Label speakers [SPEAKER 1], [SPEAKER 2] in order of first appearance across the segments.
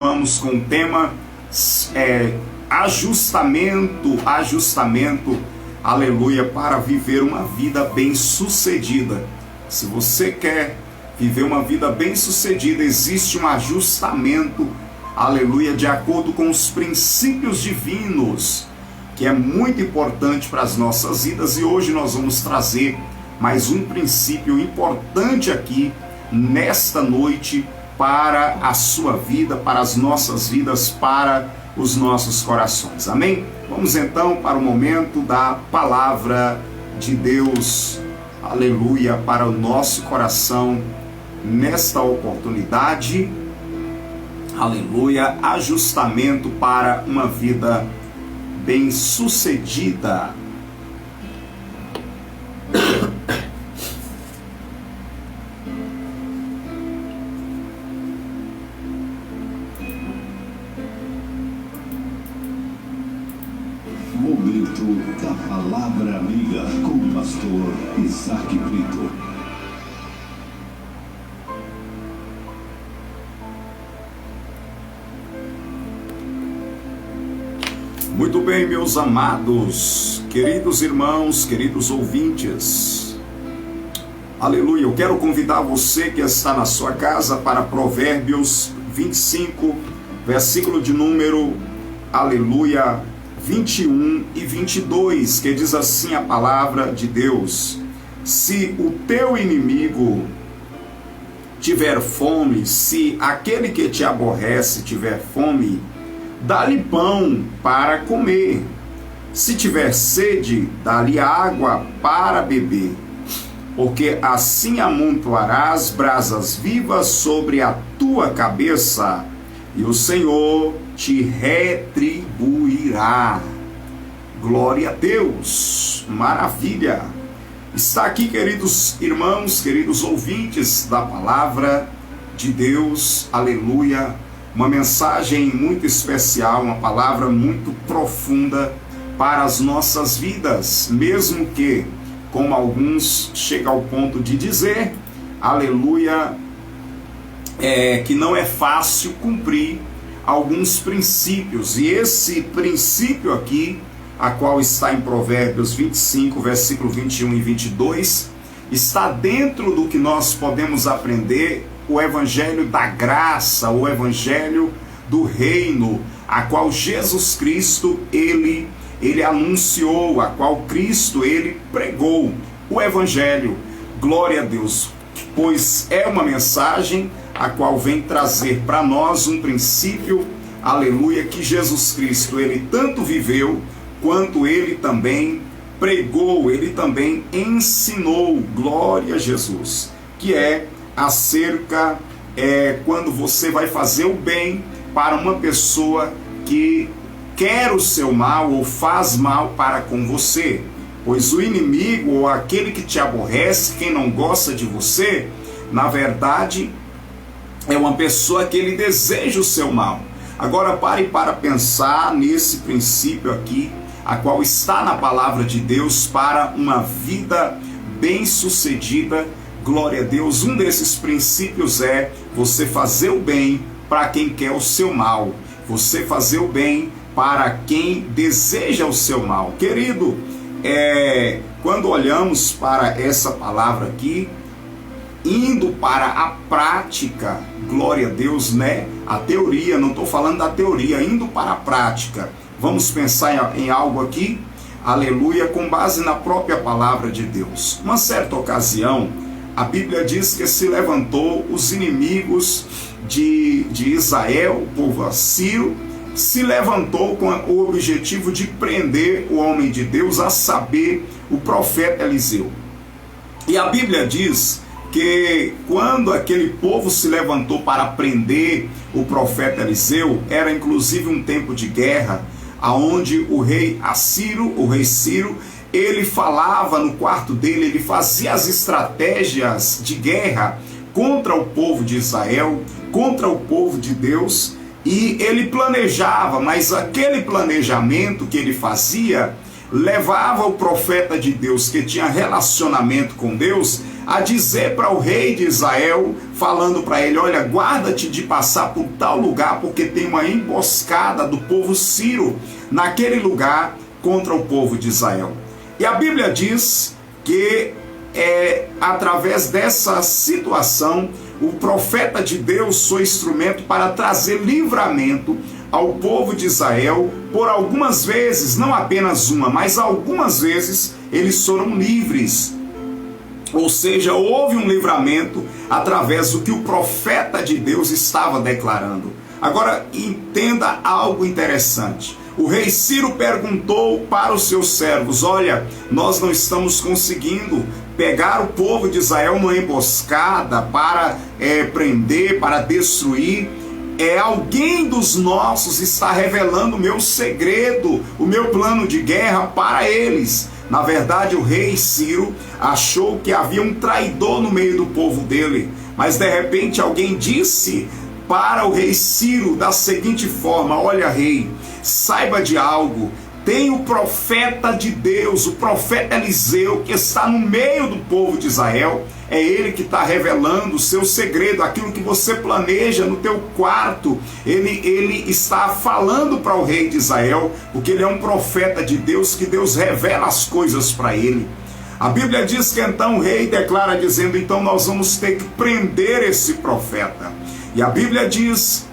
[SPEAKER 1] Vamos com o tema ajustamento, aleluia, para viver uma vida bem-sucedida. Se você quer viver uma vida bem-sucedida, existe um ajustamento, aleluia, de acordo com os princípios divinos, que é muito importante para as nossas vidas. E hoje nós vamos trazer mais um princípio importante aqui, nesta noite, para a sua vida, para as nossas vidas, para os nossos corações. Amém? Vamos então para o momento da palavra de Deus, aleluia, para o nosso coração, nesta oportunidade, aleluia, ajustamento para uma vida bem-sucedida.
[SPEAKER 2] Momento da Palavra Amiga com o pastor Isaac Brito.
[SPEAKER 1] Muito bem, meus amados, queridos irmãos, queridos ouvintes, aleluia, eu quero convidar você que está na sua casa para Provérbios 25, versículo de número, aleluia, 21 e 22, que diz assim a palavra de Deus: se o teu inimigo tiver fome, se aquele que te aborrece tiver fome, dá-lhe pão para comer. Se tiver sede, dá-lhe água para beber. Porque assim amontoarás brasas vivas sobre a tua cabeça, e o Senhor te retribuirá. Glória a Deus, maravilha. Está aqui, queridos irmãos, queridos ouvintes da palavra de Deus, aleluia, uma mensagem muito especial, uma palavra muito profunda para as nossas vidas, mesmo que, como alguns chegam ao ponto de dizer, aleluia, que não é fácil cumprir alguns princípios. E esse princípio aqui, a qual está em Provérbios 25, versículo 21 e 22, está dentro do que nós podemos aprender, o evangelho da graça, o evangelho do reino, a qual Jesus Cristo, ele anunciou, a qual Cristo, ele pregou, o evangelho. Glória a Deus, pois é uma mensagem a qual vem trazer para nós um princípio, aleluia, que Jesus Cristo, ele tanto viveu, quanto ele também pregou, ele também ensinou, glória a Jesus, que é acerca, quando você vai fazer o bem para uma pessoa que quer o seu mal ou faz mal para com você, pois o inimigo ou aquele que te aborrece, quem não gosta de você, na verdade, é uma pessoa que ele deseja o seu mal. Agora pare para pensar nesse princípio aqui, a qual está na palavra de Deus para uma vida bem-sucedida. Glória a Deus. Um desses princípios é você fazer o bem para quem quer o seu mal. Você fazer o bem para quem deseja o seu mal. Querido, quando olhamos para essa palavra aqui, indo para a prática, glória a Deus, né? A teoria, não estou falando da teoria, indo para a prática. Vamos pensar em algo aqui, aleluia, com base na própria palavra de Deus. Uma certa ocasião, a Bíblia diz que se levantou os inimigos de Israel, o povo assírio, se levantou com o objetivo de prender o homem de Deus, a saber, o profeta Eliseu. E a Bíblia diz que quando aquele povo se levantou para prender o profeta Eliseu, era inclusive um tempo de guerra, aonde o rei Assírio, o rei Ciro, ele falava no quarto dele, ele fazia as estratégias de guerra contra o povo de Israel, contra o povo de Deus, e ele planejava, mas aquele planejamento que ele fazia levava o profeta de Deus, que tinha relacionamento com Deus, a dizer para o rei de Israel, falando para ele: olha, guarda-te de passar por tal lugar, porque tem uma emboscada do povo sírio naquele lugar contra o povo de Israel. E a Bíblia diz que através dessa situação, o profeta de Deus foi instrumento para trazer livramento ao povo de Israel. Por algumas vezes, não apenas uma, mas algumas vezes, eles foram livres. Ou seja, houve um livramento através do que o profeta de Deus estava declarando. Agora, entenda algo interessante. O rei Ciro perguntou para os seus servos: olha, nós não estamos conseguindo pegar o povo de Israel numa emboscada para prender, para destruir. Alguém dos nossos está revelando o meu segredo, o meu plano de guerra para eles. Na verdade, o rei Ciro achou que havia um traidor no meio do povo dele, mas de repente alguém disse para o rei Ciro da seguinte forma: olha, rei, saiba de algo, tem o profeta de Deus, o profeta Eliseu, que está no meio do povo de Israel. É ele que está revelando o seu segredo, aquilo que você planeja no teu quarto. Ele está falando para o rei de Israel, porque ele é um profeta de Deus, que Deus revela as coisas para ele. A Bíblia diz que então o rei declara dizendo: então nós vamos ter que prender esse profeta. E a Bíblia diz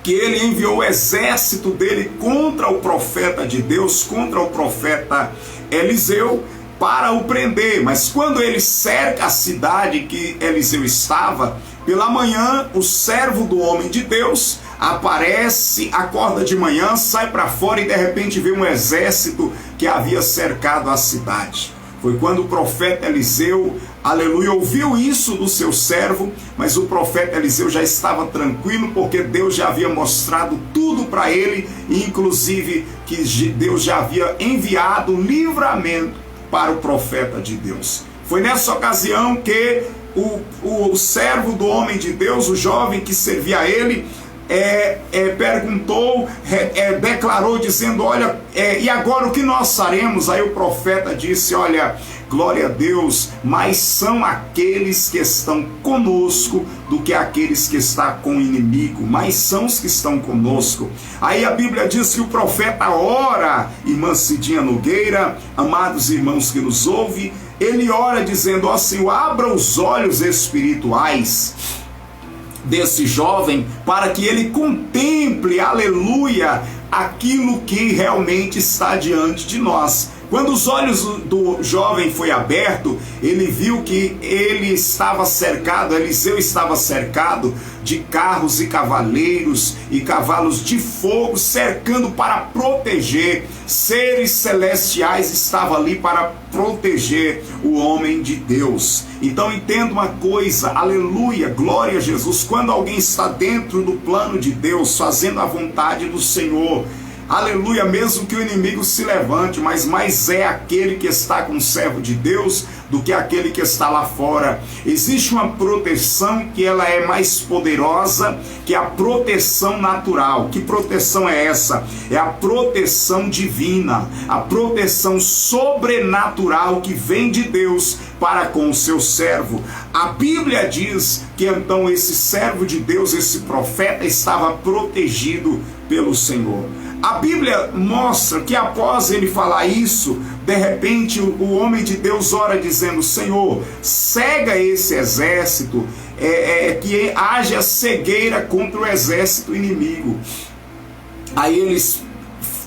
[SPEAKER 1] que ele enviou o exército dele contra o profeta de Deus, contra o profeta Eliseu, para o prender. Mas quando ele cerca a cidade que Eliseu estava, pela manhã o servo do homem de Deus aparece, acorda de manhã, sai para fora e de repente vê um exército que havia cercado a cidade. Foi quando o profeta Eliseu, aleluia, ouviu isso do seu servo, mas o profeta Eliseu já estava tranquilo, porque Deus já havia mostrado tudo para ele, inclusive que Deus já havia enviado livramento para o profeta de Deus. Foi nessa ocasião que o servo do homem de Deus, o jovem que servia a ele, perguntou, declarou dizendo: olha, e agora o que nós faremos? Aí o profeta disse: olha, glória a Deus, mais são aqueles que estão conosco do que aqueles que estão com o inimigo, mais são os que estão conosco. Aí a Bíblia diz que o profeta ora, irmã Cidinha Nogueira, amados irmãos que nos ouvem, ele ora dizendo: ó Senhor, abra os olhos espirituais desse jovem, para que ele contemple, aleluia, aquilo que realmente está diante de nós. Quando os olhos do jovem foi aberto, ele viu que ele estava cercado, Eliseu estava cercado de carros e cavaleiros e cavalos de fogo, cercando para proteger. Seres celestiais estavam ali para proteger o homem de Deus. Então entenda uma coisa, aleluia, glória a Jesus, quando alguém está dentro do plano de Deus, fazendo a vontade do Senhor, aleluia, mesmo que o inimigo se levante, mas mais é aquele que está com o servo de Deus do que aquele que está lá fora. Existe uma proteção que ela é mais poderosa que a proteção natural. Que proteção é essa? É a proteção divina, a proteção sobrenatural que vem de Deus para com o seu servo. A Bíblia diz que então esse servo de Deus, esse profeta, estava protegido pelo Senhor. A Bíblia mostra que após ele falar isso, de repente o homem de Deus ora dizendo: Senhor, cega esse exército, que haja cegueira contra o exército inimigo. Aí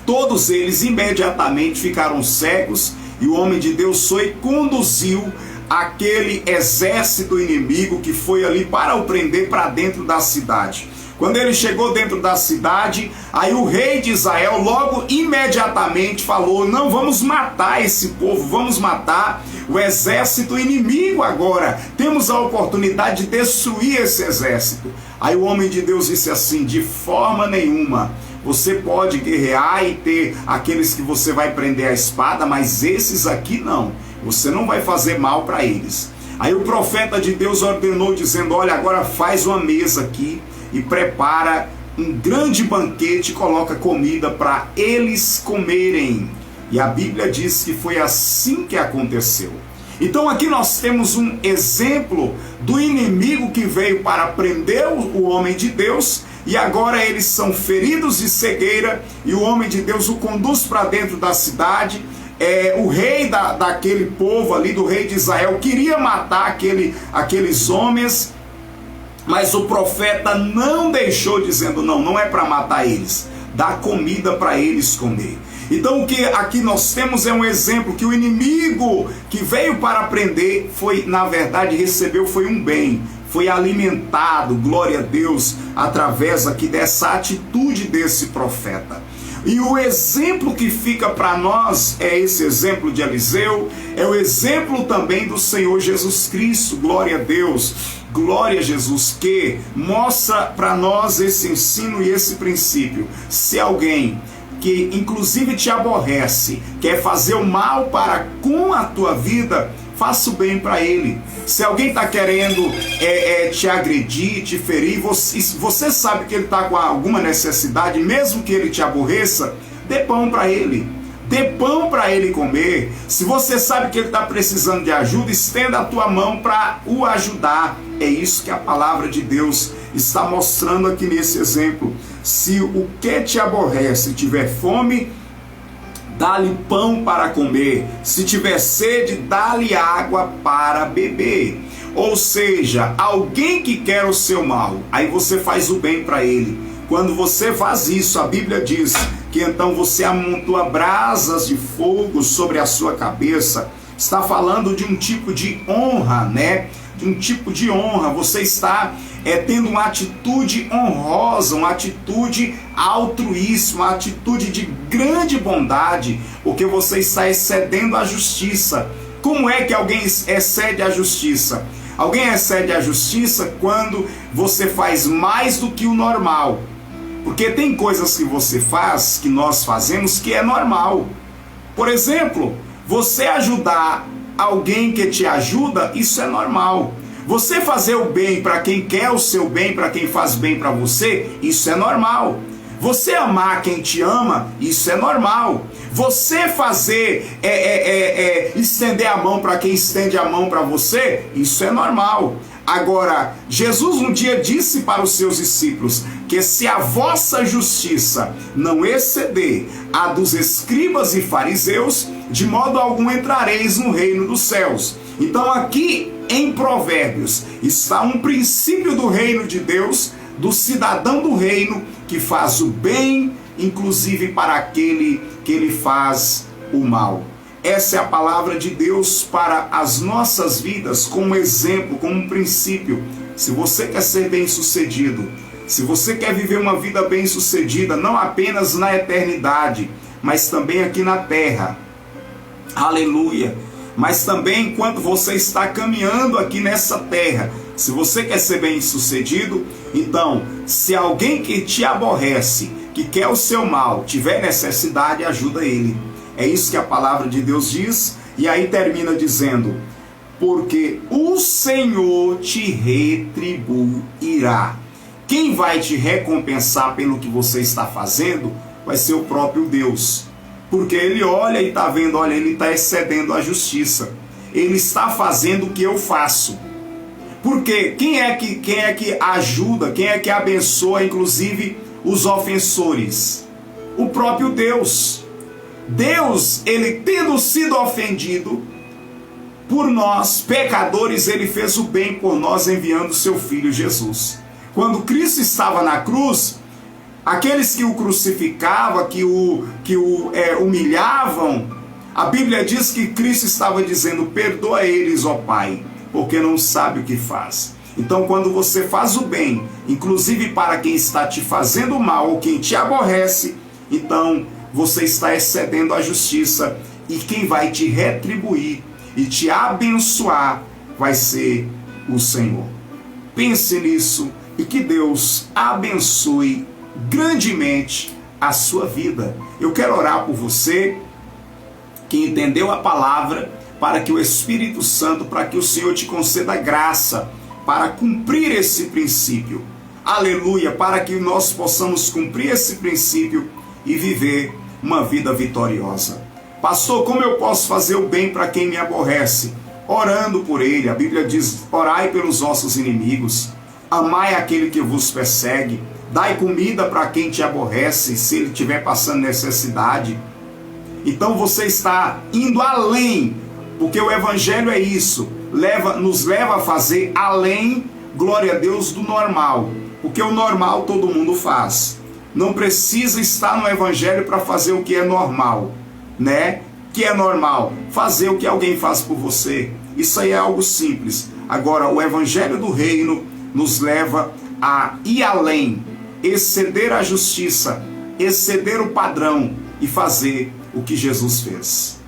[SPEAKER 1] todos eles imediatamente ficaram cegos, e o homem de Deus foi e conduziu aquele exército inimigo que foi ali para o prender para dentro da cidade. Quando ele chegou dentro da cidade, aí o rei de Israel logo imediatamente falou: não, vamos matar esse povo, vamos matar o exército inimigo agora. Temos a oportunidade de destruir esse exército. Aí o homem de Deus disse assim: de forma nenhuma. Você pode guerrear e ter aqueles que você vai prender a espada, mas esses aqui não. Você não vai fazer mal para eles. Aí o profeta de Deus ordenou dizendo: olha, agora faz uma mesa aqui e prepara um grande banquete, coloca comida para eles comerem. E a Bíblia diz que foi assim que aconteceu. Então aqui nós temos um exemplo do inimigo que veio para prender o homem de Deus, e agora eles são feridos de cegueira, e o homem de Deus o conduz para dentro da cidade. O rei daquele povo ali, do rei de Israel, queria matar aqueles homens, mas o profeta não deixou, dizendo, não é para matar eles, dá comida para eles comer. Então o que aqui nós temos é um exemplo que o inimigo que veio para prender, na verdade recebeu um bem, foi alimentado, glória a Deus, através aqui dessa atitude desse profeta. E o exemplo que fica para nós é esse exemplo de Eliseu, é o exemplo também do Senhor Jesus Cristo, glória a Deus, glória a Jesus, que mostra para nós esse ensino e esse princípio. Se alguém que inclusive te aborrece, quer fazer o mal para com a tua vida, faça o bem para ele. Se alguém está querendo te agredir, te ferir, você sabe que ele está com alguma necessidade, mesmo que ele te aborreça, dê pão para ele. Dê pão para ele comer. Se você sabe que ele está precisando de ajuda, estenda a tua mão para o ajudar. É isso que a palavra de Deus está mostrando aqui nesse exemplo. Se o que te aborrece tiver fome, dá-lhe pão para comer. Se tiver sede, dá-lhe água para beber. Ou seja, alguém que quer o seu mal, aí você faz o bem para ele. Quando você faz isso, a Bíblia diz que então você amontoa brasas de fogo sobre a sua cabeça. Está falando de um tipo de honra, né? De um tipo de honra. Você está tendo uma atitude honrosa, uma atitude altruísta, uma atitude de grande bondade, porque você está excedendo a justiça. Como é que alguém excede a justiça? Alguém excede a justiça quando você faz mais do que o normal. Porque tem coisas que você faz, que nós fazemos, que é normal. Por exemplo, você ajudar alguém que te ajuda, isso é normal. Você fazer o bem para quem quer o seu bem, para quem faz bem para você, isso é normal. Você amar quem te ama, isso é normal. Você fazer, estender a mão para quem estende a mão para você, isso é normal. Agora, Jesus um dia disse para os seus discípulos que se a vossa justiça não exceder a dos escribas e fariseus, de modo algum entrareis no reino dos céus. Então aqui em Provérbios está um princípio do reino de Deus, do cidadão do reino que faz o bem, inclusive para aquele que lhe faz o mal. Essa é a palavra de Deus para as nossas vidas, como exemplo, como um princípio. Se você quer ser bem-sucedido, se você quer viver uma vida bem-sucedida, não apenas na eternidade, mas também aqui na terra, aleluia, mas também enquanto você está caminhando aqui nessa terra, se você quer ser bem-sucedido, então, se alguém que te aborrece, que quer o seu mal, tiver necessidade, ajuda ele. É isso que a palavra de Deus diz, e aí termina dizendo, porque o Senhor te retribuirá. Quem vai te recompensar pelo que você está fazendo vai ser o próprio Deus. Porque ele olha e está vendo, olha, ele está excedendo a justiça. Ele está fazendo o que eu faço. Porque quem é que ajuda, quem é que abençoa, inclusive, os ofensores? O próprio Deus. Deus, ele tendo sido ofendido por nós, pecadores, ele fez o bem por nós enviando o seu Filho Jesus. Quando Cristo estava na cruz, aqueles que o crucificavam, que o humilhavam, a Bíblia diz que Cristo estava dizendo, perdoa eles, ó Pai, porque não sabe o que faz. Então quando você faz o bem, inclusive para quem está te fazendo mal ou quem te aborrece, então você está excedendo a justiça, e quem vai te retribuir e te abençoar vai ser o Senhor. Pense nisso e que Deus abençoe grandemente a sua vida. Eu quero orar por você que entendeu a palavra, para que o Espírito Santo, para que o Senhor te conceda graça para cumprir esse princípio. Aleluia, para que nós possamos cumprir esse princípio e viver uma vida vitoriosa. Pastor, como eu posso fazer o bem para quem me aborrece? orando por ele. A Bíblia diz: orai pelos vossos inimigos, amai aquele que vos persegue, dai comida para quem te aborrece, se ele estiver passando necessidade. Então você está indo além, porque o Evangelho é isso, nos leva a fazer além, glória a Deus, do normal, porque o normal todo mundo faz. Não precisa estar no Evangelho para fazer o que é normal, né? Que é normal? Fazer o que alguém faz por você. Isso aí é algo simples. Agora, o Evangelho do Reino nos leva a ir além, exceder a justiça, exceder o padrão e fazer o que Jesus fez.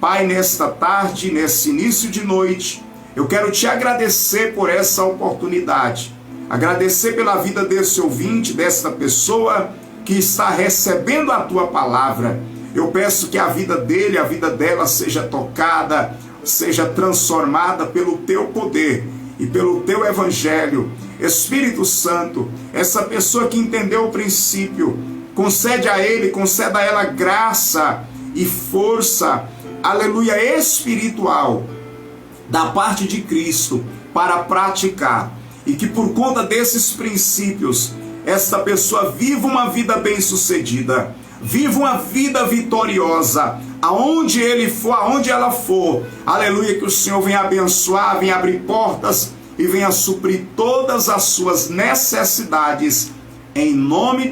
[SPEAKER 1] Pai, nesta tarde, nesse início de noite, eu quero te agradecer por essa oportunidade. Agradecer pela vida desse ouvinte, desta pessoa que está recebendo a tua palavra. Eu peço que a vida dele, a vida dela seja tocada, seja transformada pelo teu poder e pelo teu Evangelho. Espírito Santo, essa pessoa que entendeu o princípio, concede a ele, conceda a ela graça e força, aleluia, espiritual, da parte de Cristo, para praticar. E que por conta desses princípios, esta pessoa viva uma vida bem-sucedida, viva uma vida vitoriosa, aonde ele for, aonde ela for. Aleluia, que o Senhor venha abençoar, venha abrir portas e venha suprir todas as suas necessidades, em nome